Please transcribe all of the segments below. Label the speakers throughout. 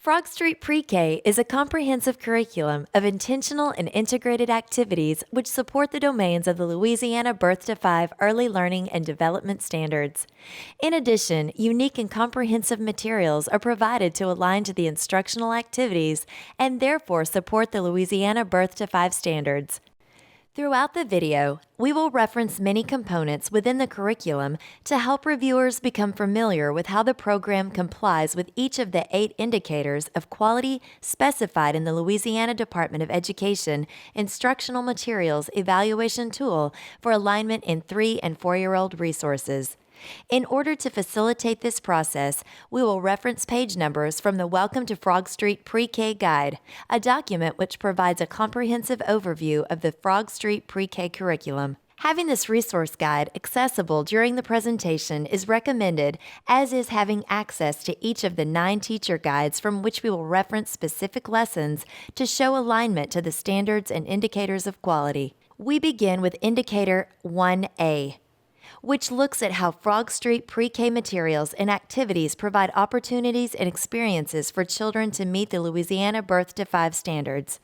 Speaker 1: Frogstreet Pre-K is a comprehensive curriculum of intentional and integrated activities which support the domains of the Louisiana Birth to 5 Early Learning and Development Standards. In addition, unique and comprehensive materials are provided to align to the instructional activities and therefore support the Louisiana Birth to 5 standards. Throughout the video, we will reference many components within the curriculum to help reviewers become familiar with how the program complies with each of the 8 indicators of quality specified in the Louisiana Department of Education Instructional Materials Evaluation Tool for alignment in 3- and 4-year-old resources. In order to facilitate this process, we will reference page numbers from the Welcome to Frogstreet Pre-K Guide, a document which provides a comprehensive overview of the Frogstreet Pre-K curriculum. Having this resource guide accessible during the presentation is recommended, as is having access to each of the 9 teacher guides from which we will reference specific lessons to show alignment to the standards and indicators of quality. We begin with Indicator 1A, which looks at how Frogstreet Pre-K materials and activities provide opportunities and experiences for children to meet the Louisiana Birth to 5 standards.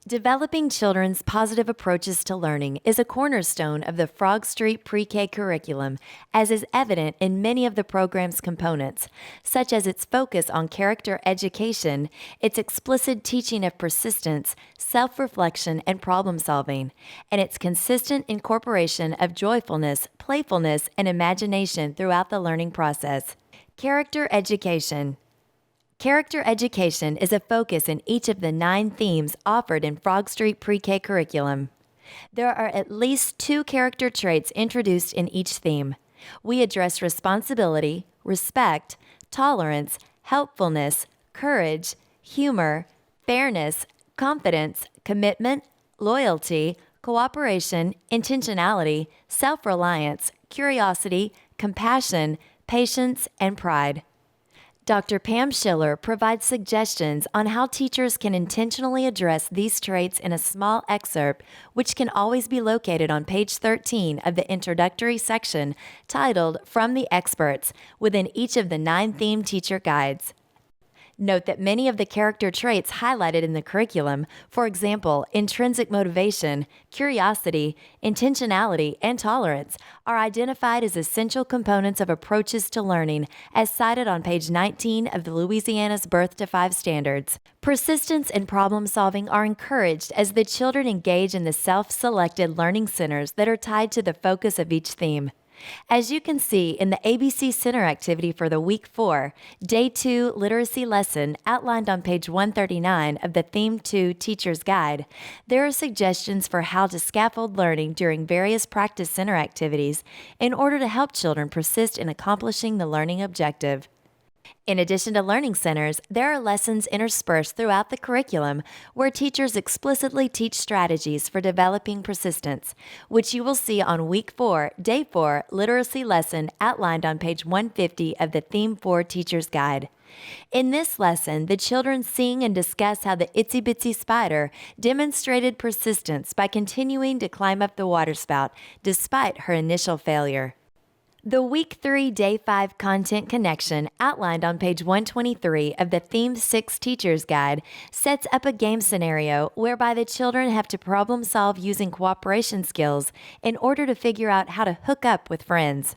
Speaker 1: Developing children's positive approaches to learning is a cornerstone of the Frogstreet Pre-K curriculum, as is evident in many of the program's components, such as its focus on character education, its explicit teaching of persistence, self-reflection, and problem-solving, and its consistent incorporation of joyfulness, playfulness, and imagination throughout the learning process. Character education. Character education is a focus in each of the 9 themes offered in Frogstreet Pre-K curriculum. There are at least 2 character traits introduced in each theme. We address responsibility, respect, tolerance, helpfulness, courage, humor, fairness, confidence, commitment, loyalty, cooperation, intentionality, self-reliance, curiosity, compassion, patience, and pride. Dr. Pam Schiller provides suggestions on how teachers can intentionally address these traits in a small excerpt, which can always be located on page 13 of the introductory section titled From the Experts within each of the 9 theme teacher guides. Note that many of the character traits highlighted in the curriculum, for example, intrinsic motivation, curiosity, intentionality, and tolerance, are identified as essential components of approaches to learning, as cited on page 19 of the Louisiana's Birth to 5 standards. Persistence and problem-solving are encouraged as the children engage in the self-selected learning centers that are tied to the focus of each theme. As you can see in the ABC Center activity for the Week 4, Day 2 literacy lesson outlined on page 139 of the Theme 2 Teacher's Guide, there are suggestions for how to scaffold learning during various practice center activities in order to help children persist in accomplishing the learning objective. In addition to learning centers, there are lessons interspersed throughout the curriculum where teachers explicitly teach strategies for developing persistence, which you will see on Week 4, Day 4 literacy lesson outlined on page 150 of the Theme 4 Teacher's Guide. In this lesson, the children sing and discuss how the itsy bitsy spider demonstrated persistence by continuing to climb up the waterspout despite her initial failure. The Week 3, Day 5 content connection outlined on page 123 of the Theme 6 Teacher's Guide sets up a game scenario whereby the children have to problem solve using cooperation skills in order to figure out how to hook up with friends.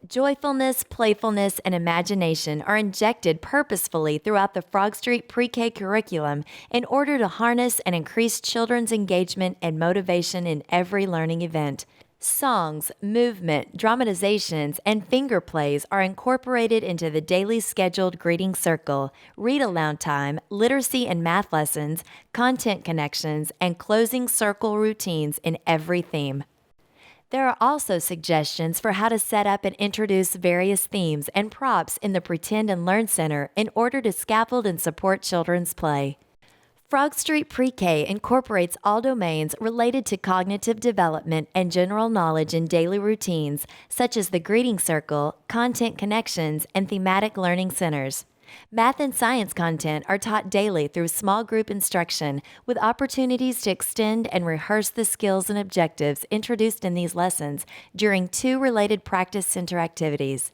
Speaker 1: Joyfulness, playfulness, and imagination are injected purposefully throughout the Frogstreet Pre-K curriculum in order to harness and increase children's engagement and motivation in every learning event. Songs, movement, dramatizations, and finger plays are incorporated into the daily scheduled greeting circle, read-aloud time, literacy and math lessons, content connections, and closing circle routines in every theme. There are also suggestions for how to set up and introduce various themes and props in the Pretend and Learn Center in order to scaffold and support children's play. Frogstreet Pre-K incorporates all domains related to cognitive development and general knowledge in daily routines, such as the greeting circle, content connections, and thematic learning centers. Math and science content are taught daily through small group instruction, with opportunities to extend and rehearse the skills and objectives introduced in these lessons during 2 related practice center activities.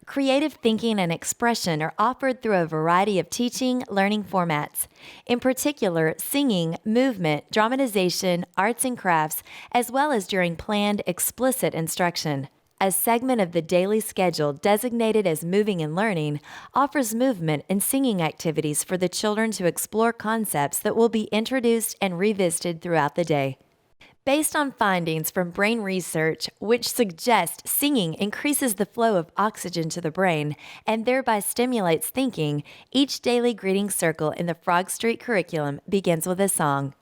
Speaker 1: Creative thinking and expression are offered through a variety of teaching, learning formats. In particular, singing, movement, dramatization, arts and crafts, as well as during planned, explicit instruction. A segment of the daily schedule designated as moving and learning offers movement and singing activities for the children to explore concepts that will be introduced and revisited throughout the day. Based on findings from brain research, which suggest singing increases the flow of oxygen to the brain and thereby stimulates thinking, each daily greeting circle in the Frog Street curriculum begins with a song.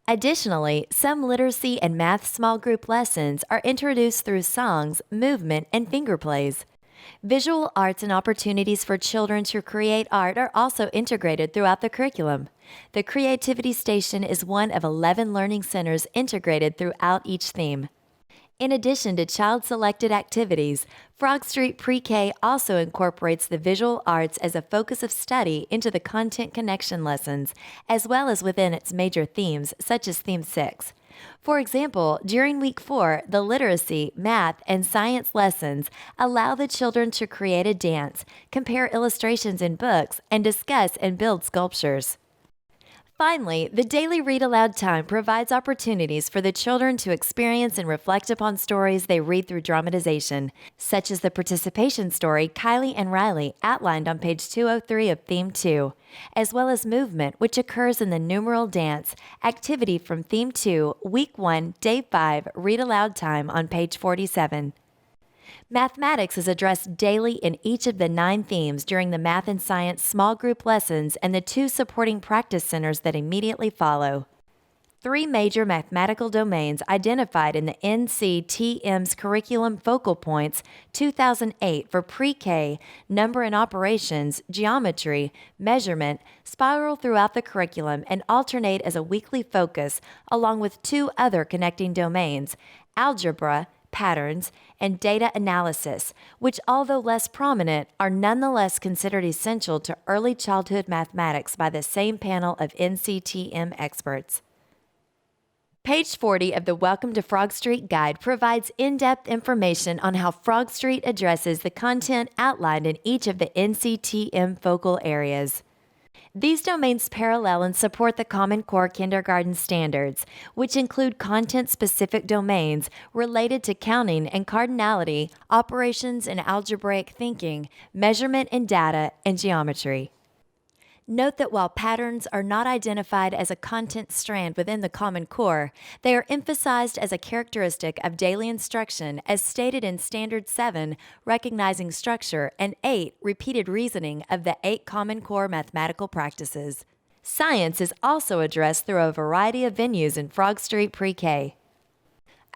Speaker 1: Additionally, some literacy and math small group lessons are introduced through songs, movement, and finger plays. Visual arts and opportunities for children to create art are also integrated throughout the curriculum. The Creativity Station is one of 11 learning centers integrated throughout each theme. In addition to child-selected activities, Frog Street Pre-K also incorporates the visual arts as a focus of study into the content connection lessons, as well as within its major themes, such as Theme 6. For example, during Week 4, the literacy, math, and science lessons allow the children to create a dance, compare illustrations in books, and discuss and build sculptures. Finally, the daily read-aloud time provides opportunities for the children to experience and reflect upon stories they read through dramatization, such as the participation story Kylie and Riley outlined on page 203 of Theme 2, as well as movement, which occurs in the numeral dance activity from Theme 2, Week 1, Day 5, read-aloud time on page 47. Mathematics is addressed daily in each of the 9 themes during the Math and Science small group lessons and the 2 supporting practice centers that immediately follow. 3 major mathematical domains identified in the NCTM's Curriculum Focal Points 2008 for Pre-K, number and operations, geometry, measurement, spiral throughout the curriculum and alternate as a weekly focus, along with 2 other connecting domains, algebra, patterns, and data analysis, which, although less prominent, are nonetheless considered essential to early childhood mathematics by the same panel of NCTM experts. Page 40 of the Welcome to Frog Street Guide provides in-depth information on how Frog Street addresses the content outlined in each of the NCTM focal areas. These domains parallel and support the Common Core kindergarten standards, which include content-specific domains related to counting and cardinality, operations and algebraic thinking, measurement and data, and geometry. Note that while patterns are not identified as a content strand within the Common Core, they are emphasized as a characteristic of daily instruction as stated in Standard 7, Recognizing Structure, and 8, Repeated Reasoning of the 8 Common Core mathematical practices. Science is also addressed through a variety of venues in Frog Street Pre-K.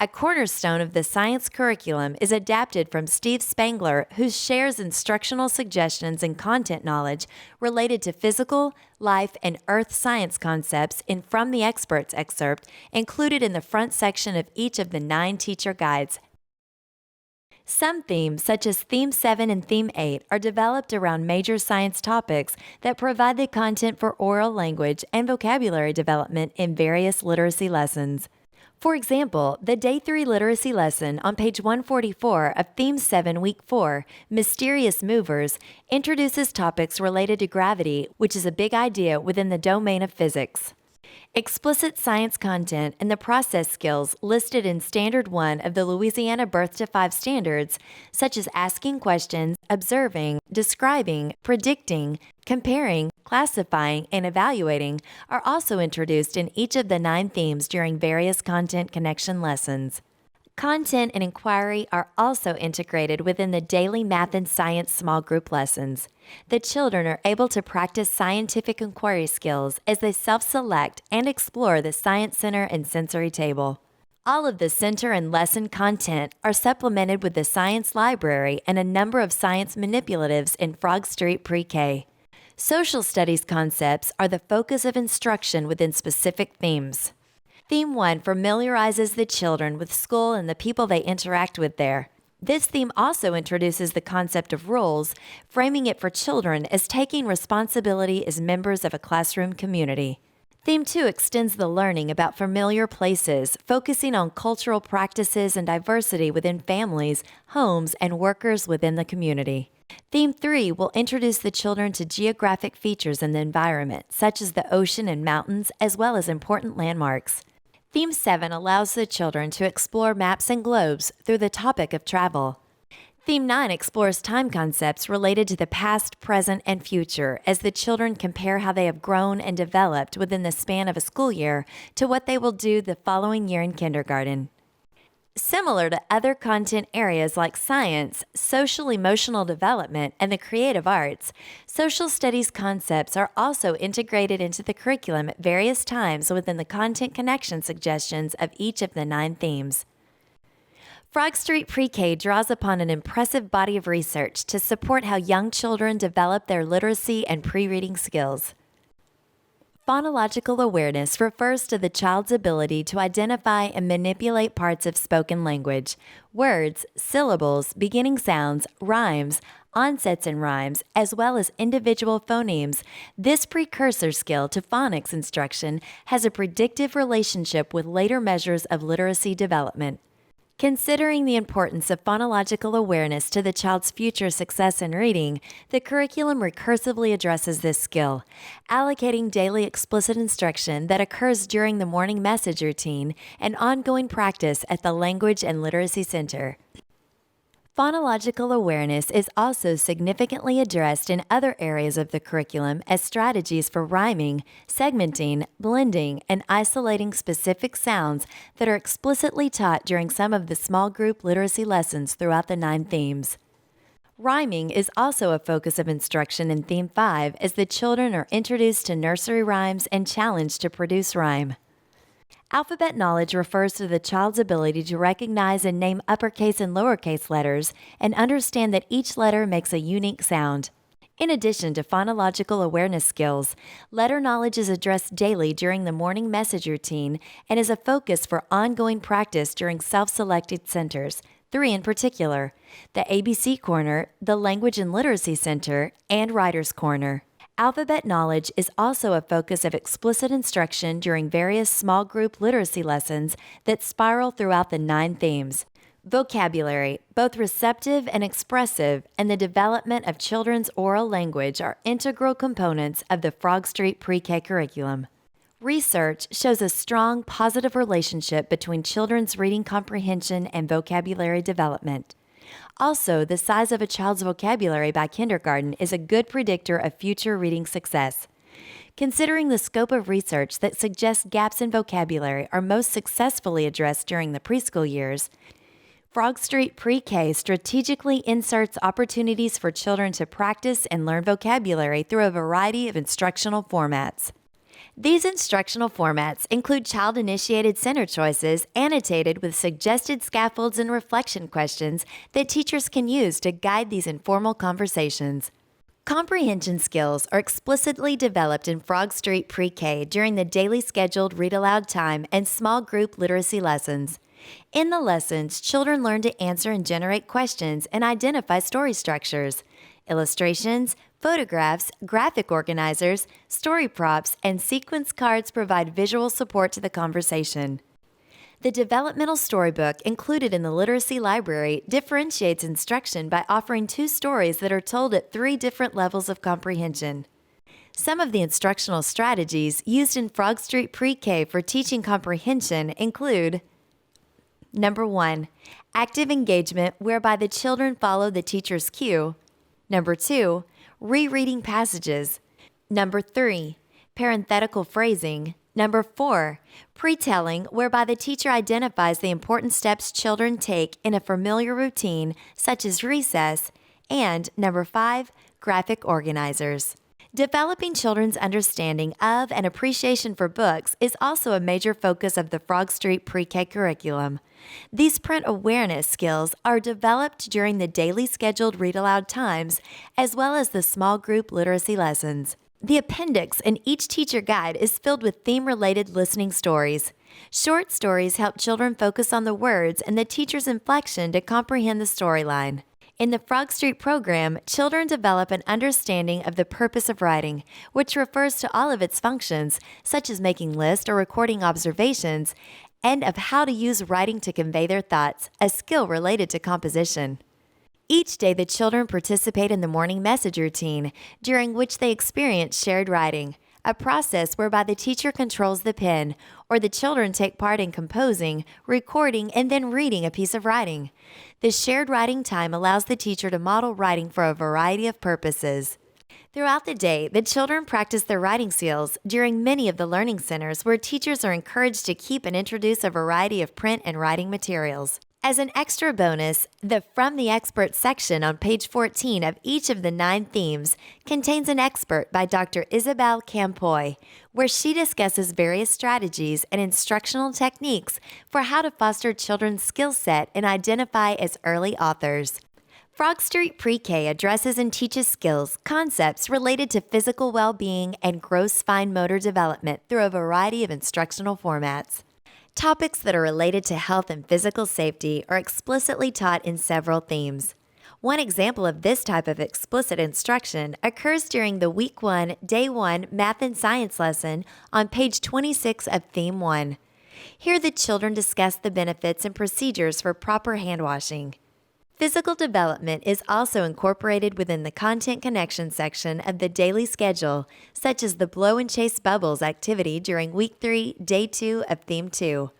Speaker 1: A cornerstone of the science curriculum is adapted from Steve Spangler, who shares instructional suggestions and content knowledge related to physical, life, and earth science concepts in From the Experts excerpt included in the front section of each of the 9 teacher guides. Some themes, such as Theme 7 and Theme 8, are developed around major science topics that provide the content for oral language and vocabulary development in various literacy lessons. For example, the Day 3 literacy lesson on page 144 of Theme 7, Week 4, Mysterious Movers, introduces topics related to gravity, which is a big idea within the domain of physics. Explicit science content and the process skills listed in Standard 1 of the Louisiana Birth to 5 standards, such as asking questions, observing, describing, predicting, comparing, classifying, and evaluating, are also introduced in each of the 9 themes during various content connection lessons. Content and inquiry are also integrated within the daily math and science small group lessons. The children are able to practice scientific inquiry skills as they self-select and explore the Science Center and Sensory Table. All of the center and lesson content are supplemented with the Science Library and a number of science manipulatives in Frog Street Pre-K. Social studies concepts are the focus of instruction within specific themes. Theme 1 familiarizes the children with school and the people they interact with there. This theme also introduces the concept of roles, framing it for children as taking responsibility as members of a classroom community. Theme 2 extends the learning about familiar places, focusing on cultural practices and diversity within families, homes, and workers within the community. Theme 3 will introduce the children to geographic features in the environment, such as the ocean and mountains, as well as important landmarks. Theme 7 allows the children to explore maps and globes through the topic of travel. Theme 9 explores time concepts related to the past, present, and future as the children compare how they have grown and developed within the span of a school year to what they will do the following year in kindergarten. Similar to other content areas like science, social emotional development, and the creative arts, social studies concepts are also integrated into the curriculum at various times within the content connection suggestions of each of the 9 themes. Frogstreet Pre-K draws upon an impressive body of research to support how young children develop their literacy and pre-reading skills. Phonological awareness refers to the child's ability to identify and manipulate parts of spoken language, words, syllables, beginning sounds, rhymes, onsets and rhymes, as well as individual phonemes. This precursor skill to phonics instruction has a predictive relationship with later measures of literacy development. Considering the importance of phonological awareness to the child's future success in reading, the curriculum recursively addresses this skill, allocating daily explicit instruction that occurs during the morning message routine and ongoing practice at the Language and Literacy Center. Phonological awareness is also significantly addressed in other areas of the curriculum as strategies for rhyming, segmenting, blending, and isolating specific sounds that are explicitly taught during some of the small group literacy lessons throughout the 9 themes. Rhyming is also a focus of instruction in Theme 5 as the children are introduced to nursery rhymes and challenged to produce rhyme. Alphabet knowledge refers to the child's ability to recognize and name uppercase and lowercase letters and understand that each letter makes a unique sound. In addition to phonological awareness skills, letter knowledge is addressed daily during the morning message routine and is a focus for ongoing practice during self-selected centers, 3 in particular: the ABC Corner, the Language and Literacy Center, and Writer's Corner. Alphabet knowledge is also a focus of explicit instruction during various small group literacy lessons that spiral throughout the 9 themes. Vocabulary, both receptive and expressive, and the development of children's oral language are integral components of the Frogstreet Pre-K curriculum. Research shows a strong positive relationship between children's reading comprehension and vocabulary development. Also, the size of a child's vocabulary by kindergarten is a good predictor of future reading success. Considering the scope of research that suggests gaps in vocabulary are most successfully addressed during the preschool years, Frogstreet Pre-K strategically inserts opportunities for children to practice and learn vocabulary through a variety of instructional formats. These instructional formats include child-initiated center choices annotated with suggested scaffolds and reflection questions that teachers can use to guide these informal conversations. Comprehension skills are explicitly developed in Frogstreet Pre-K during the daily scheduled read-aloud time and small group literacy lessons. In the lessons, children learn to answer and generate questions and identify story structures. Illustrations, photographs, graphic organizers, story props, and sequence cards provide visual support to the conversation. The developmental storybook included in the literacy library differentiates instruction by offering 2 stories that are told at 3 different levels of comprehension. Some of the instructional strategies used in Frogstreet Pre-K for teaching comprehension include: Number 1, active engagement whereby the children follow the teacher's cue. Number 2, rereading passages. Number 3, parenthetical phrasing. Number 4, pre-telling, whereby the teacher identifies the important steps children take in a familiar routine, such as recess. And number 5, graphic organizers. Developing children's understanding of and appreciation for books is also a major focus of the Frogstreet Pre-K curriculum. These print awareness skills are developed during the daily scheduled read-aloud times, as well as the small group literacy lessons. The appendix in each teacher guide is filled with theme-related listening stories. Short stories help children focus on the words and the teacher's inflection to comprehend the storyline. In the Frogstreet program, children develop an understanding of the purpose of writing, which refers to all of its functions, such as making lists or recording observations, and of how to use writing to convey their thoughts, a skill related to composition. Each day, the children participate in the morning message routine, during which they experience shared writing, a process whereby the teacher controls the pen, or the children take part in composing, recording, and then reading a piece of writing. The shared writing time allows the teacher to model writing for a variety of purposes. Throughout the day, the children practice their writing skills during many of the learning centers where teachers are encouraged to keep and introduce a variety of print and writing materials. As an extra bonus, the From the Expert section on page 14 of each of the 9 themes contains an expert by Dr. Isabel Campoy, where she discusses various strategies and instructional techniques for how to foster children's skill set and identify as early authors. Frog Street Pre-K addresses and teaches skills, concepts related to physical well-being and gross fine motor development through a variety of instructional formats. Topics that are related to health and physical safety are explicitly taught in several themes. One example of this type of explicit instruction occurs during the Week 1, Day 1 Math and Science lesson on page 26 of Theme 1. Here the children discuss the benefits and procedures for proper hand washing. Physical development is also incorporated within the content connection section of the daily schedule, such as the Blow and Chase Bubbles activity during Week 3, Day 2 of Theme 2.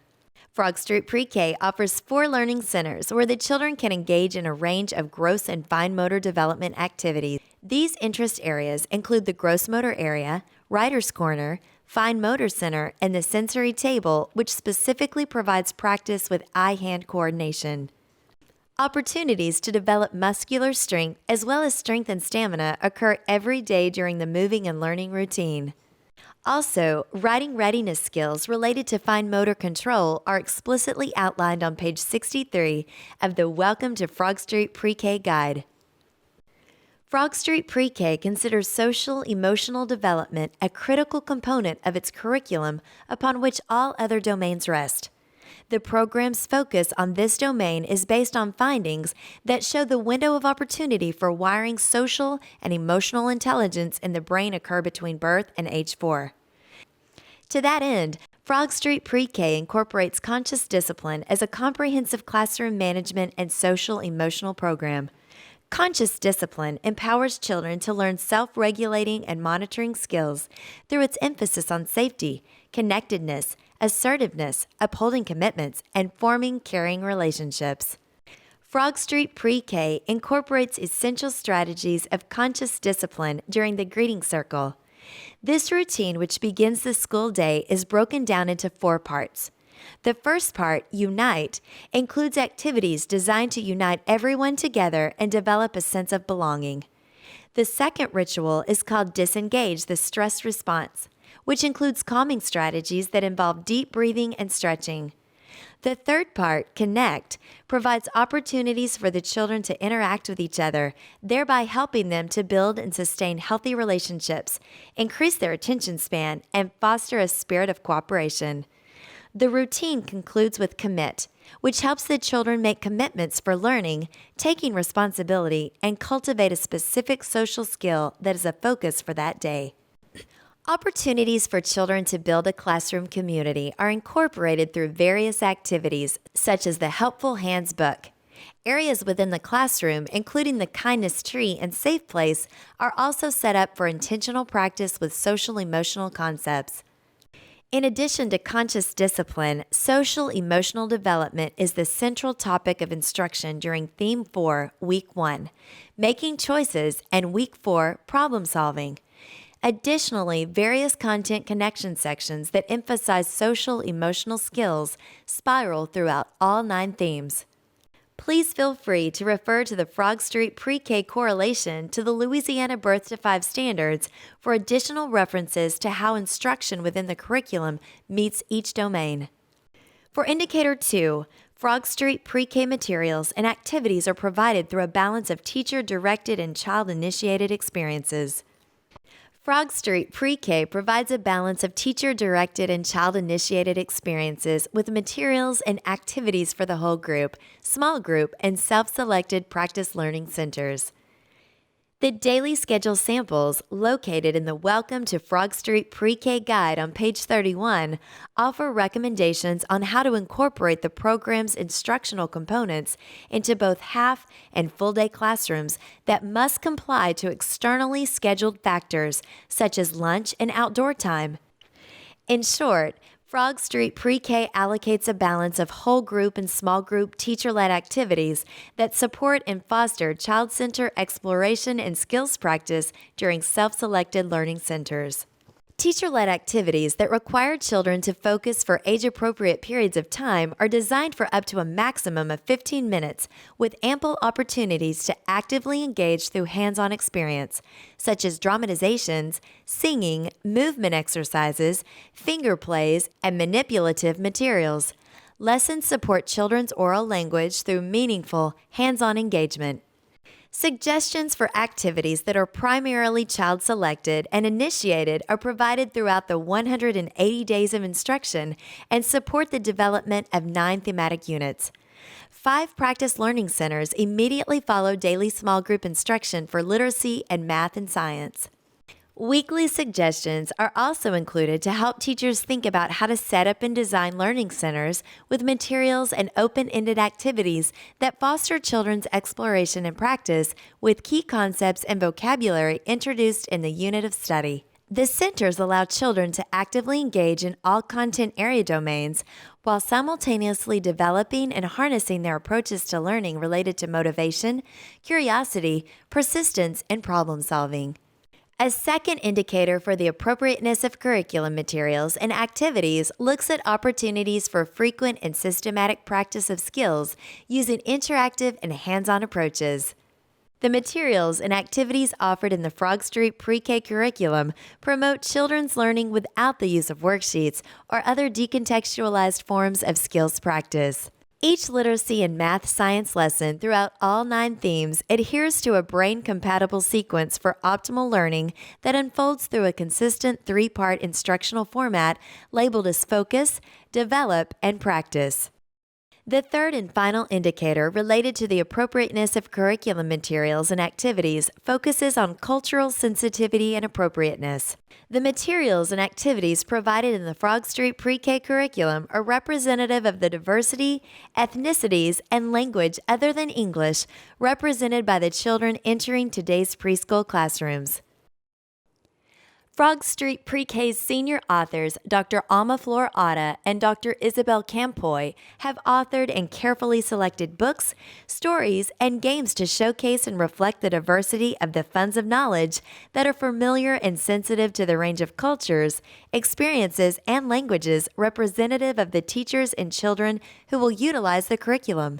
Speaker 1: Frog Street Pre-K offers 4 learning centers where the children can engage in a range of gross and fine motor development activities. These interest areas include the gross motor area, writer's corner, fine motor center, and the sensory table, which specifically provides practice with eye-hand coordination. Opportunities to develop muscular strength as well as strength and stamina occur every day during the moving and learning routine. Also, writing readiness skills related to fine motor control are explicitly outlined on page 63 of the Welcome to Frog Street Pre-K Guide. Frog Street Pre-K considers social emotional development a critical component of its curriculum upon which all other domains rest. The program's focus on this domain is based on findings that show the window of opportunity for wiring social and emotional intelligence in the brain occur between birth and age 4. To that end, Frog Street Pre-K incorporates conscious discipline as a comprehensive classroom management and social emotional program. Conscious discipline empowers children to learn self-regulating and monitoring skills through its emphasis on safety, connectedness, assertiveness, upholding commitments, and forming caring relationships. Frog Street Pre-K incorporates essential strategies of conscious discipline during the greeting circle. This routine, which begins the school day, is broken down into 4 parts. The first part, Unite, includes activities designed to unite everyone together and develop a sense of belonging. The second ritual is called Disengage the Stress Response, which includes calming strategies that involve deep breathing and stretching. The third part, Connect, provides opportunities for the children to interact with each other, thereby helping them to build and sustain healthy relationships, increase their attention span, and foster a spirit of cooperation. The routine concludes with Commit, which helps the children make commitments for learning, taking responsibility, and cultivate a specific social skill that is a focus for that day. Opportunities for children to build a classroom community are incorporated through various activities, such as the Helpful Hands book. Areas within the classroom, including the Kindness Tree and Safe Place, are also set up for intentional practice with social-emotional concepts. In addition to conscious discipline, social-emotional development is the central topic of instruction during Theme 4, Week 1, Making Choices, and Week 4, Problem Solving. Additionally, various content connection sections that emphasize social-emotional skills spiral throughout all 9 themes. Please feel free to refer to the Frog Street Pre-K correlation to the Louisiana Birth to 5 standards for additional references to how instruction within the curriculum meets each domain. For Indicator 2, Frog Street Pre-K materials and activities are provided through a balance of teacher-directed and child-initiated experiences. Frog Street Pre-K provides a balance of teacher-directed and child-initiated experiences with materials and activities for the whole group, small group, and self-selected practice learning centers. The daily schedule samples, located in the Welcome to Frog Street Pre-K Guide on page 31, offer recommendations on how to incorporate the program's instructional components into both half and full-day classrooms that must comply to externally scheduled factors such as lunch and outdoor time. In short, Frog Street Pre-K allocates a balance of whole group and small group teacher-led activities that support and foster child-centered exploration and skills practice during self-selected learning centers. Teacher-led activities that require children to focus for age-appropriate periods of time are designed for up to a maximum of 15 minutes, with ample opportunities to actively engage through hands-on experience, such as dramatizations, singing, movement exercises, finger plays, and manipulative materials. Lessons support children's oral language through meaningful, hands-on engagement. Suggestions for activities that are primarily child-selected and initiated are provided throughout the 180 days of instruction and support the development of 9 thematic units. 5 practice learning centers immediately follow daily small group instruction for literacy and math and science. Weekly suggestions are also included to help teachers think about how to set up and design learning centers with materials and open-ended activities that foster children's exploration and practice with key concepts and vocabulary introduced in the unit of study. The centers allow children to actively engage in all content area domains while simultaneously developing and harnessing their approaches to learning related to motivation, curiosity, persistence, and problem solving. A second indicator for the appropriateness of curriculum materials and activities looks at opportunities for frequent and systematic practice of skills using interactive and hands-on approaches. The materials and activities offered in the Frog Street Pre-K curriculum promote children's learning without the use of worksheets or other decontextualized forms of skills practice. Each literacy and math science lesson throughout all 9 themes adheres to a brain-compatible sequence for optimal learning that unfolds through a consistent 3-part instructional format labeled as Focus, Develop, and Practice. The third and final indicator related to the appropriateness of curriculum materials and activities focuses on cultural sensitivity and appropriateness. The materials and activities provided in the Frog Street Pre-K curriculum are representative of the diversity, ethnicities, and language other than English represented by the children entering today's preschool classrooms. Frog Street Pre-K's senior authors, Dr. Alma Flor Otta and Dr. Isabel Campoy, have authored and carefully selected books, stories, and games to showcase and reflect the diversity of the funds of knowledge that are familiar and sensitive to the range of cultures, experiences, and languages representative of the teachers and children who will utilize the curriculum.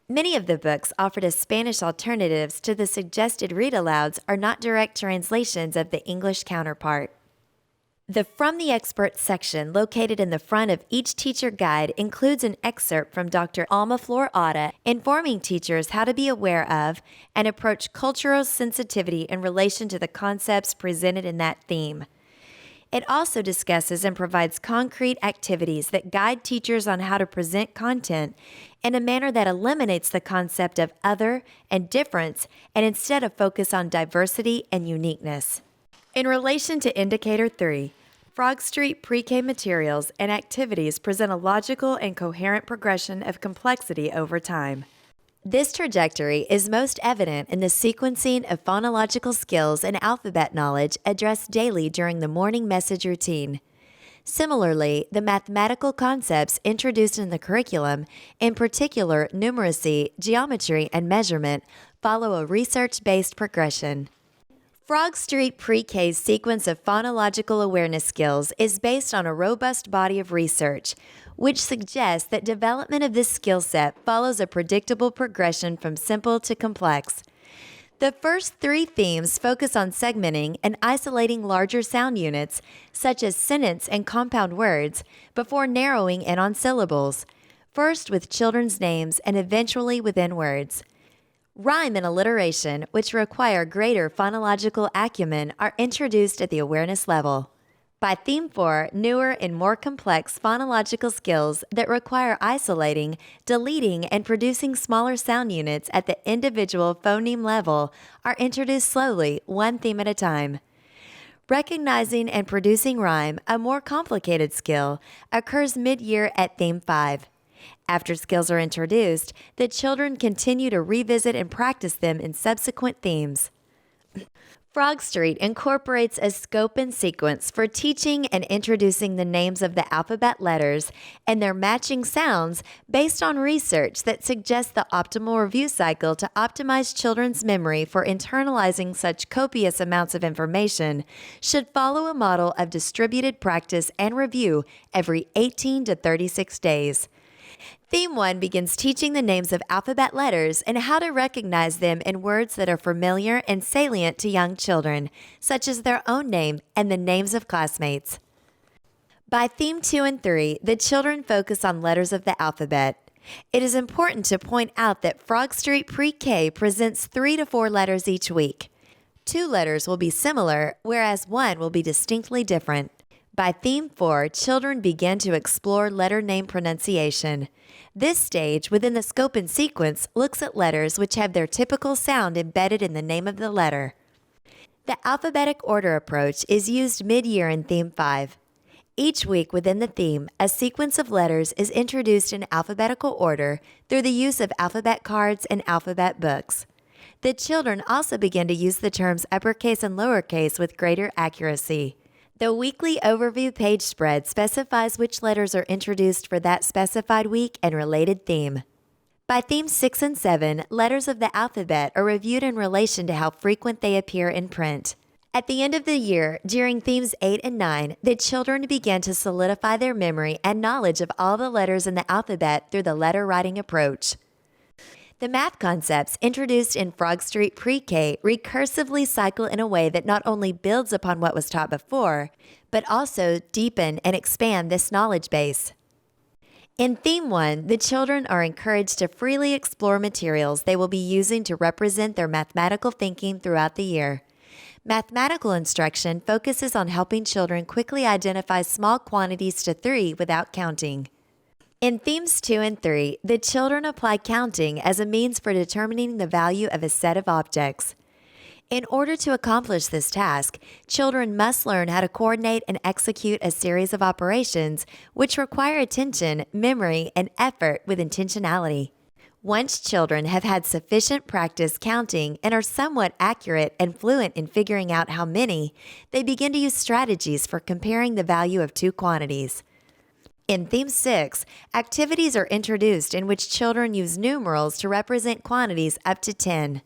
Speaker 1: Many of the books offered as Spanish alternatives to the suggested read-alouds are not direct translations of the English counterpart. The From the Expert section located in the front of each teacher guide includes an excerpt from Dr. Alma Flor Otta informing teachers how to be aware of and approach cultural sensitivity in relation to the concepts presented in that theme. It also discusses and provides concrete activities that guide teachers on how to present content in a manner that eliminates the concept of other and difference and instead of focus on diversity and uniqueness. In relation to Indicator 3, Frog Street Pre-K materials and activities present a logical and coherent progression of complexity over time. This trajectory is most evident in the sequencing of phonological skills and alphabet knowledge addressed daily during the morning message routine. Similarly, the mathematical concepts introduced in the curriculum, in particular numeracy, geometry, and measurement, follow a research-based progression. Frog Street Pre-K's sequence of phonological awareness skills is based on a robust body of research, which suggests that development of this skill set follows a predictable progression from simple to complex. The first 3 themes focus on segmenting and isolating larger sound units, such as sentence and compound words, before narrowing in on syllables, first with children's names and eventually within words. Rhyme and alliteration, which require greater phonological acumen, are introduced at the awareness level. By Theme 4, newer and more complex phonological skills that require isolating, deleting, and producing smaller sound units at the individual phoneme level are introduced slowly, one theme at a time. Recognizing and producing rhyme, a more complicated skill, occurs mid-year at Theme 5. After skills are introduced, the children continue to revisit and practice them in subsequent themes. Frogstreet incorporates a scope and sequence for teaching and introducing the names of the alphabet letters and their matching sounds based on research that suggests the optimal review cycle to optimize children's memory for internalizing such copious amounts of information should follow a model of distributed practice and review every 18 to 36 days. Theme 1 begins teaching the names of alphabet letters and how to recognize them in words that are familiar and salient to young children, such as their own name and the names of classmates. By Theme 2 and 3, the children focus on letters of the alphabet. It is important to point out that Frogstreet Pre-K presents 3 to 4 letters each week. 2 letters will be similar, whereas 1 will be distinctly different. By Theme 4, children begin to explore letter name pronunciation. This stage within the scope and sequence looks at letters which have their typical sound embedded in the name of the letter. The alphabetic order approach is used mid-year in Theme 5. Each week within the theme, a sequence of letters is introduced in alphabetical order through the use of alphabet cards and alphabet books. The children also begin to use the terms uppercase and lowercase with greater accuracy. The weekly overview page spread specifies which letters are introduced for that specified week and related theme. By Themes 6 and 7, letters of the alphabet are reviewed in relation to how frequent they appear in print. At the end of the year, during Themes 8 and 9, the children begin to solidify their memory and knowledge of all the letters in the alphabet through the letter writing approach. The math concepts introduced in Frogstreet Pre-K recursively cycle in a way that not only builds upon what was taught before, but also deepen and expand this knowledge base. In Theme 1, the children are encouraged to freely explore materials they will be using to represent their mathematical thinking throughout the year. Mathematical instruction focuses on helping children quickly identify small quantities to 3 without counting. In Themes 2 and 3, the children apply counting as a means for determining the value of a set of objects. In order to accomplish this task, children must learn how to coordinate and execute a series of operations which require attention, memory, and effort with intentionality. Once children have had sufficient practice counting and are somewhat accurate and fluent in figuring out how many, they begin to use strategies for comparing the value of 2 quantities. In Theme 6, activities are introduced in which children use numerals to represent quantities up to 10.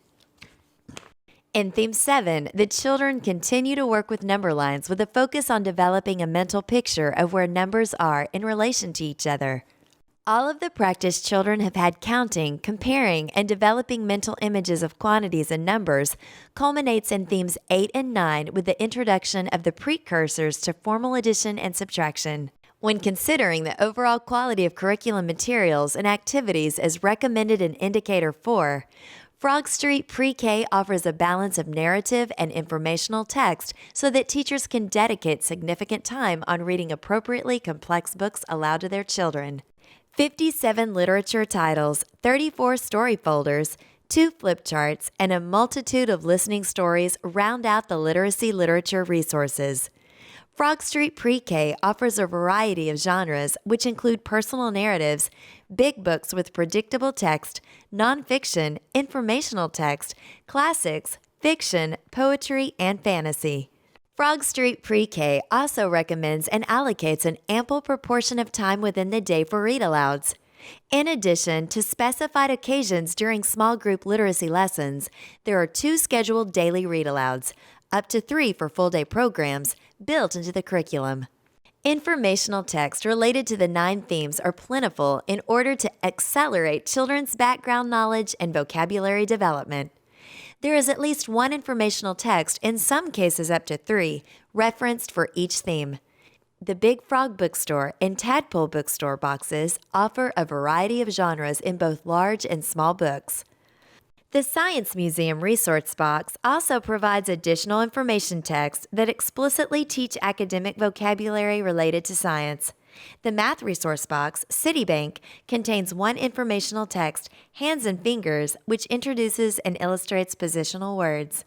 Speaker 1: In Theme 7, the children continue to work with number lines with a focus on developing a mental picture of where numbers are in relation to each other. All of the practice children have had counting, comparing, and developing mental images of quantities and numbers culminates in Themes 8 and 9 with the introduction of the precursors to formal addition and subtraction. When considering the overall quality of curriculum materials and activities as recommended in Indicator 4, Frogstreet Pre-K offers a balance of narrative and informational text so that teachers can dedicate significant time on reading appropriately complex books aloud to their children. 57 literature titles, 34 story folders, 2 flip charts, and a multitude of listening stories round out the literacy literature resources. Frogstreet Pre-K offers a variety of genres which include personal narratives, big books with predictable text, nonfiction, informational text, classics, fiction, poetry, and fantasy. Frogstreet Pre-K also recommends and allocates an ample proportion of time within the day for read-alouds. In addition to specified occasions during small group literacy lessons, there are 2 scheduled daily read-alouds, up to 3 for full-day programs, built into the curriculum. Informational texts related to the 9 themes are plentiful in order to accelerate children's background knowledge and vocabulary development. There is at least 1 informational text, in some cases up to 3, referenced for each theme. The Big Frog Bookstore and Tadpole Bookstore boxes offer a variety of genres in both large and small books. The Science Museum Resource Box also provides additional information texts that explicitly teach academic vocabulary related to science. The Math Resource Box, Citibank, contains one informational text, Hands and Fingers, which introduces and illustrates positional words.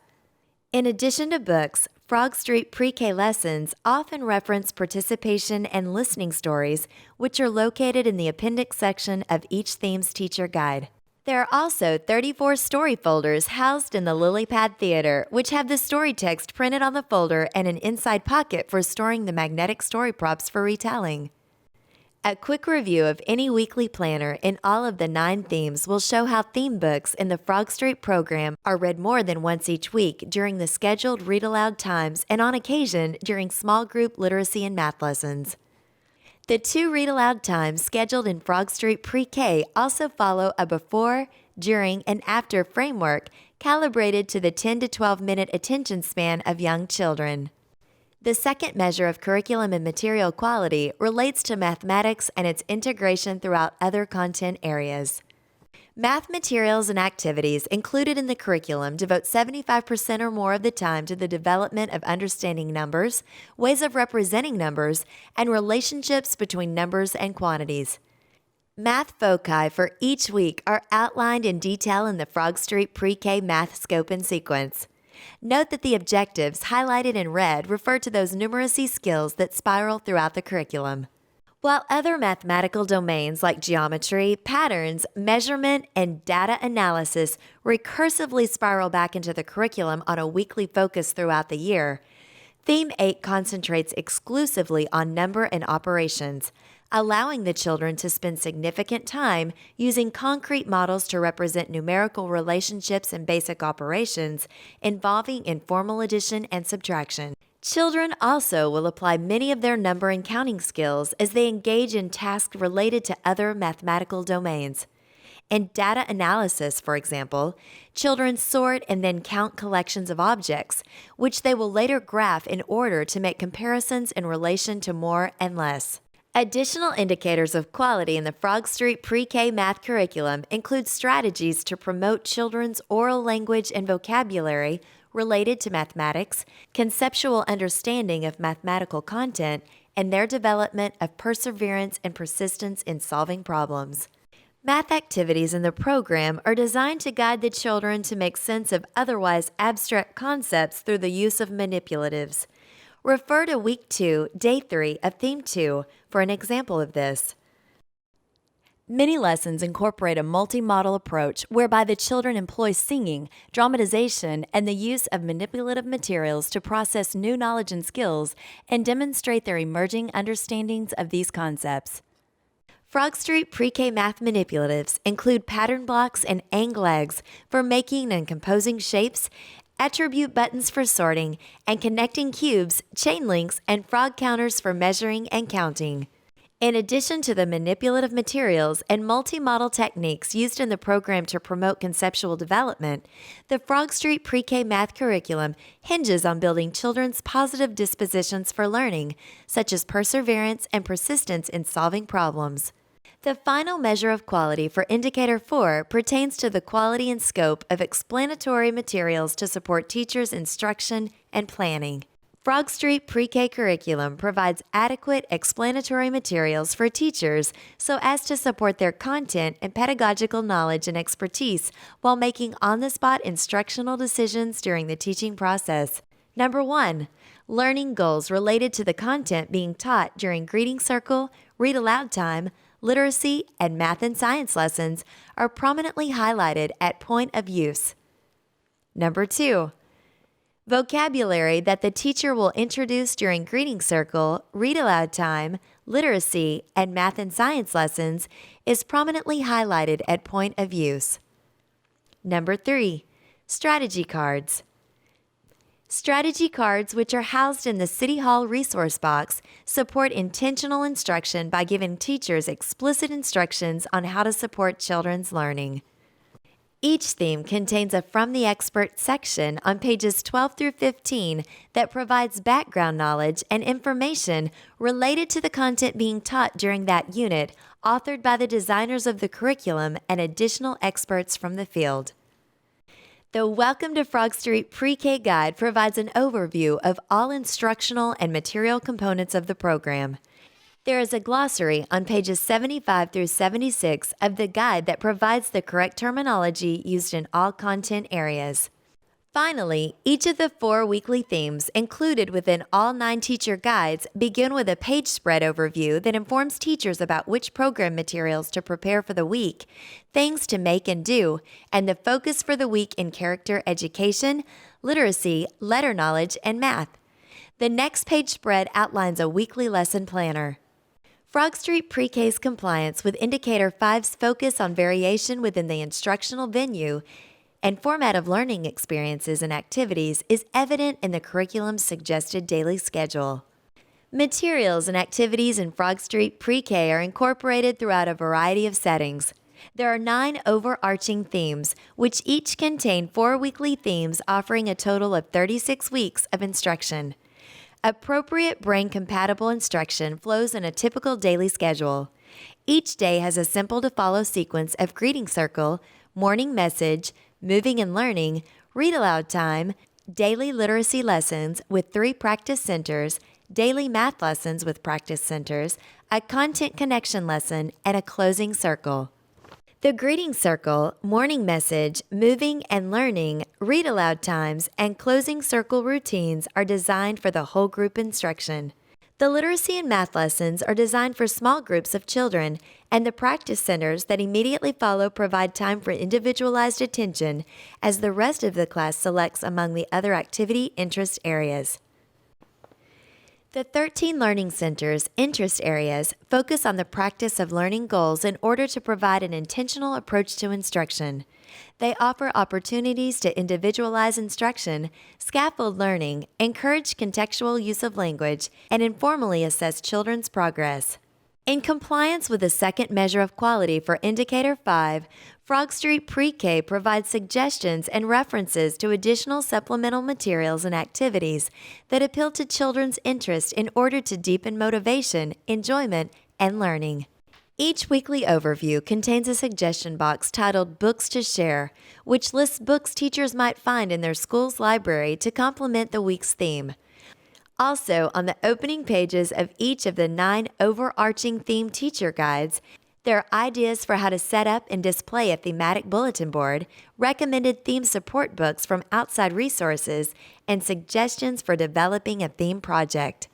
Speaker 1: In addition to books, Frogstreet pre-K lessons often reference participation and listening stories, which are located in the appendix section of each theme's teacher guide. There are also 34 story folders housed in the LilyPad Theater, which have the story text printed on the folder and an inside pocket for storing the magnetic story props for retelling. A quick review of any weekly planner in all of the 9 themes will show how theme books in the Frogstreet program are read more than once each week during the scheduled read-aloud times and on occasion during small group literacy and math lessons. The 2 read-aloud times scheduled in Frogstreet Pre-K also follow a before, during, and after framework calibrated to the 10 to 12-minute attention span of young children. The second measure of curriculum and material quality relates to mathematics and its integration throughout other content areas. Math materials and activities included in the curriculum devote 75% or more of the time to the development of understanding numbers, ways of representing numbers, and relationships between numbers and quantities. Math foci for each week are outlined in detail in the Frogstreet Pre-K Math Scope and Sequence. Note that the objectives highlighted in red refer to those numeracy skills that spiral throughout the curriculum. While other mathematical domains like geometry, patterns, measurement, and data analysis recursively spiral back into the curriculum on a weekly focus throughout the year, Theme 8 concentrates exclusively on number and operations, allowing the children to spend significant time using concrete models to represent numerical relationships and basic operations involving informal addition and subtraction. Children also will apply many of their number and counting skills as they engage in tasks related to other mathematical domains. In data analysis, for example, children sort and then count collections of objects, which they will later graph in order to make comparisons in relation to more and less. Additional indicators of quality in the Frogstreet Pre-K math curriculum include strategies to promote children's oral language and vocabulary related to mathematics, conceptual understanding of mathematical content, and their development of perseverance and persistence in solving problems. Math activities in the program are designed to guide the children to make sense of otherwise abstract concepts through the use of manipulatives. Refer to Week 2, Day 3 of Theme 2 for an example of this. Many lessons incorporate a multi-modal approach whereby the children employ singing, dramatization, and the use of manipulative materials to process new knowledge and skills and demonstrate their emerging understandings of these concepts. Frogstreet Pre-K math manipulatives include pattern blocks and angle eggs for making and composing shapes, attribute buttons for sorting, and connecting cubes, chain links, and frog counters for measuring and counting. In addition to the manipulative materials and multi-model techniques used in the program to promote conceptual development, the Frogstreet Pre-K math curriculum hinges on building children's positive dispositions for learning, such as perseverance and persistence in solving problems. The final measure of quality for Indicator 4 pertains to the quality and scope of explanatory materials to support teachers' instruction and planning. Frogstreet Pre-K curriculum provides adequate explanatory materials for teachers so as to support their content and pedagogical knowledge and expertise while making on-the-spot instructional decisions during the teaching process. Number 1. Learning goals related to the content being taught during greeting circle, read-aloud time, literacy, and math and science lessons are prominently highlighted at point of use. Number 2. Vocabulary that the teacher will introduce during greeting circle, read-aloud time, literacy, and math and science lessons is prominently highlighted at point of use. Number 3. Strategy cards. Strategy cards, which are housed in the City Hall resource box, support intentional instruction by giving teachers explicit instructions on how to support children's learning. Each theme contains a From the Expert section on pages 12 through 15 that provides background knowledge and information related to the content being taught during that unit, authored by the designers of the curriculum and additional experts from the field. The Welcome to Frog Street Pre-K Guide provides an overview of all instructional and material components of the program. There is a glossary on pages 75 through 76 of the guide that provides the correct terminology used in all content areas. Finally, each of the 4 weekly themes included within all 9 teacher guides begin with a page spread overview that informs teachers about which program materials to prepare for the week, things to make and do, and the focus for the week in character education, literacy, letter knowledge, and math. The next page spread outlines a weekly lesson planner. Frog Street Pre-K's compliance with Indicator 5's focus on variation within the instructional venue and format of learning experiences and activities is evident in the curriculum's suggested daily schedule. Materials and activities in Frog Street Pre-K are incorporated throughout a variety of settings. There are 9 overarching themes, which each contain 4 weekly themes offering a total of 36 weeks of instruction. Appropriate brain-compatible instruction flows in a typical daily schedule. Each day has a simple-to-follow sequence of greeting circle, morning message, moving and learning, read-aloud time, daily literacy lessons with 3 practice centers, daily math lessons with practice centers, a content connection lesson, and a closing circle. The greeting circle, morning message, moving and learning, read-aloud times, and closing circle routines are designed for the whole group instruction. The literacy and math lessons are designed for small groups of children, and the practice centers that immediately follow provide time for individualized attention as the rest of the class selects among the other activity interest areas. The 13 Learning Centers interest areas focus on the practice of learning goals in order to provide an intentional approach to instruction. They offer opportunities to individualize instruction, scaffold learning, encourage contextual use of language, and informally assess children's progress. In compliance with the second measure of quality for Indicator 5, Frog Street Pre-K provides suggestions and references to additional supplemental materials and activities that appeal to children's interest in order to deepen motivation, enjoyment, and learning. Each weekly overview contains a suggestion box titled Books to Share, which lists books teachers might find in their school's library to complement the week's theme. Also, on the opening pages of each of the 9 overarching theme teacher guides, there are ideas for how to set up and display a thematic bulletin board, recommended theme support books from outside resources, and suggestions for developing a theme project.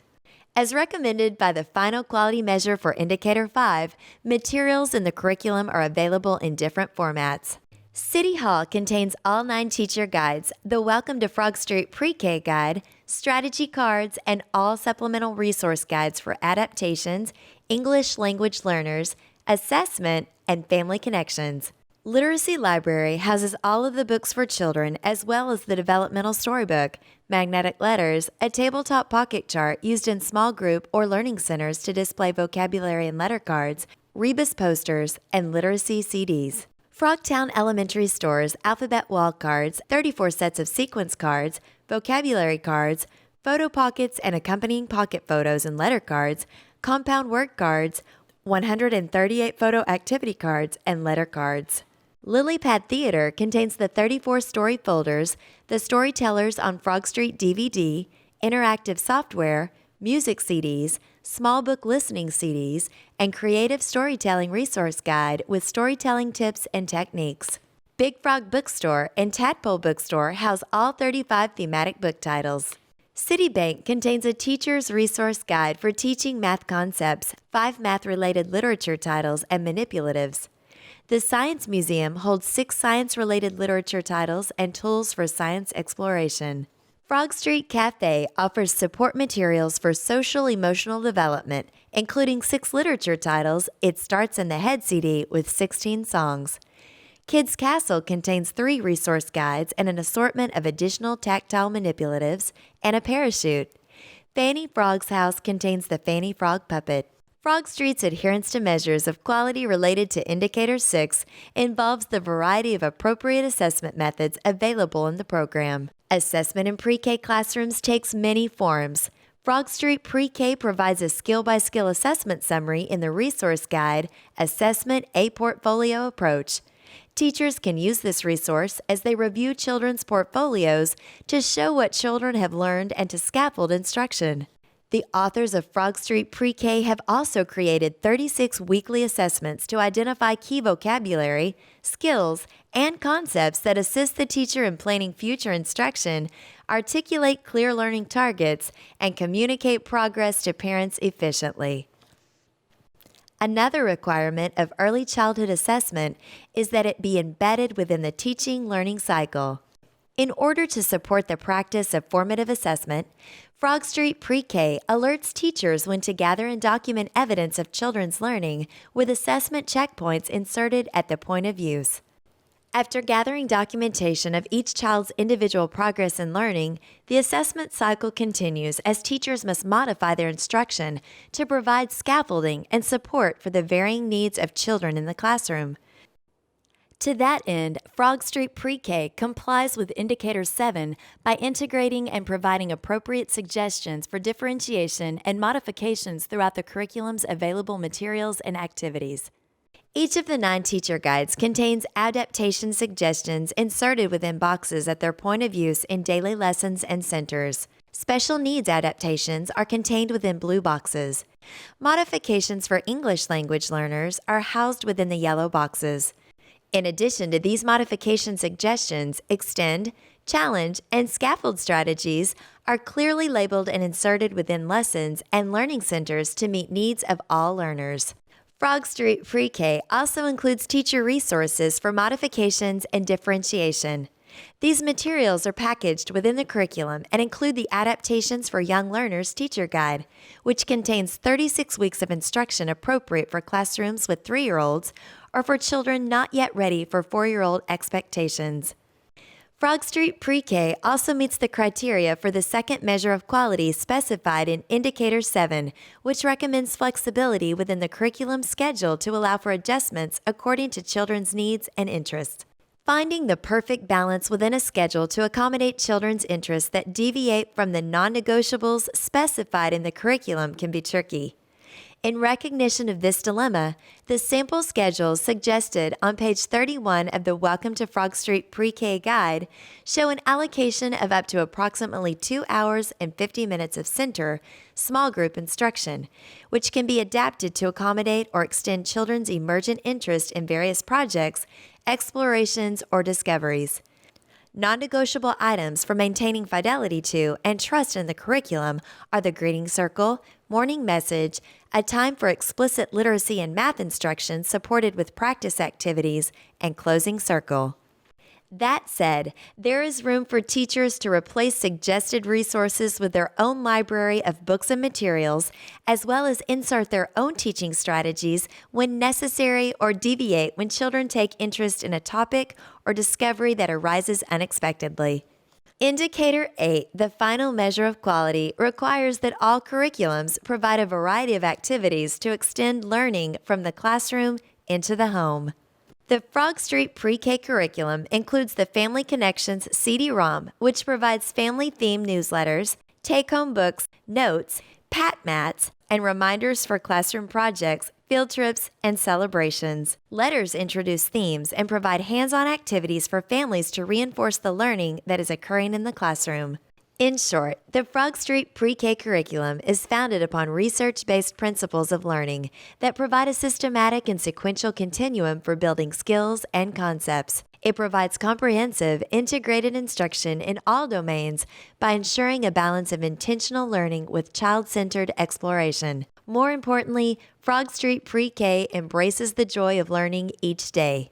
Speaker 1: As recommended by the final quality measure for Indicator 5, materials in the curriculum are available in different formats. City Hall contains all 9 teacher guides, the Welcome to Frog Street Pre-K guide, strategy cards, and all supplemental resource guides for adaptations, English language learners, assessment, and family connections. Literacy Library houses all of the books for children as well as the developmental storybook, magnetic letters, a tabletop pocket chart used in small group or learning centers to display vocabulary and letter cards, rebus posters, and literacy CDs. Frogtown Elementary stores alphabet wall cards, 34 sets of sequence cards, vocabulary cards, photo pockets and accompanying pocket photos and letter cards, compound word cards, 138 photo activity cards, and letter cards. Lilypad Theater contains the 34 story folders, the Storytellers on Frog Street DVD, interactive software, music CDs, small book listening CDs, and creative storytelling resource guide with storytelling tips and techniques. Big Frog Bookstore and Tadpole Bookstore house all 35 thematic book titles. Citibank contains a teacher's resource guide for teaching math concepts, 5 math-related literature titles, and manipulatives. The Science Museum holds 6 science-related literature titles and tools for science exploration. Frog Street Cafe offers support materials for social-emotional development, including 6 literature titles, It Starts in the Head CD with 16 songs. Kids Castle contains 3 resource guides and an assortment of additional tactile manipulatives, and a parachute. Fanny Frog's House contains the Fanny Frog Puppet. Frog Street's adherence to measures of quality related to Indicator 6 involves the variety of appropriate assessment methods available in the program. Assessment in pre-K classrooms takes many forms. Frog Street Pre-K provides a skill-by-skill assessment summary in the resource guide, Assessment A Portfolio Approach. Teachers can use this resource as they review children's portfolios to show what children have learned and to scaffold instruction. The authors of Frog Street Pre-K have also created 36 weekly assessments to identify key vocabulary, skills, and concepts that assist the teacher in planning future instruction, articulate clear learning targets, and communicate progress to parents efficiently. Another requirement of early childhood assessment is that it be embedded within the teaching-learning cycle. In order to support the practice of formative assessment, Frog Street Pre-K alerts teachers when to gather and document evidence of children's learning with assessment checkpoints inserted at the point of use. After gathering documentation of each child's individual progress in learning, the assessment cycle continues as teachers must modify their instruction to provide scaffolding and support for the varying needs of children in the classroom. To that end, Frog Street Pre-K complies with Indicator 7 by integrating and providing appropriate suggestions for differentiation and modifications throughout the curriculum's available materials and activities. Each of the 9 teacher guides contains adaptation suggestions inserted within boxes at their point of use in daily lessons and centers. Special needs adaptations are contained within blue boxes. Modifications for English language learners are housed within the yellow boxes. In addition to these modification suggestions, extend, challenge, and scaffold strategies are clearly labeled and inserted within lessons and learning centers to meet needs of all learners. Frog Street Pre-K also includes teacher resources for modifications and differentiation. These materials are packaged within the curriculum and include the Adaptations for Young Learners Teacher Guide, which contains 36 weeks of instruction appropriate for classrooms with 3-year-olds or for children not yet ready for 4-year-old expectations. Frog Street Pre-K also meets the criteria for the second measure of quality specified in Indicator 7, which recommends flexibility within the curriculum schedule to allow for adjustments according to children's needs and interests. Finding the perfect balance within a schedule to accommodate children's interests that deviate from the non-negotiables specified in the curriculum can be tricky. In recognition of this dilemma, the sample schedules suggested on page 31 of the Welcome to Frog Street Pre-K guide show an allocation of up to approximately 2 hours and 50 minutes of center, small group instruction, which can be adapted to accommodate or extend children's emergent interest in various projects, explorations, or discoveries. Non-negotiable items for maintaining fidelity to and trust in the curriculum are the greeting circle, morning message, a time for explicit literacy and math instruction supported with practice activities, and closing circle. That said, there is room for teachers to replace suggested resources with their own library of books and materials, as well as insert their own teaching strategies when necessary or deviate when children take interest in a topic or discovery that arises unexpectedly. Indicator 8, the final measure of quality, requires that all curriculums provide a variety of activities to extend learning from the classroom into the home. The Frog Street Pre-K curriculum includes the Family Connections CD-ROM, which provides family-themed newsletters, take-home books, notes, pat mats, and reminders for classroom projects, field trips, and celebrations. Letters introduce themes and provide hands-on activities for families to reinforce the learning that is occurring in the classroom. In short, the Frog Street Pre-K curriculum is founded upon research-based principles of learning that provide a systematic and sequential continuum for building skills and concepts. It provides comprehensive, integrated instruction in all domains by ensuring a balance of intentional learning with child-centered exploration. More importantly, Frog Street Pre-K embraces the joy of learning each day.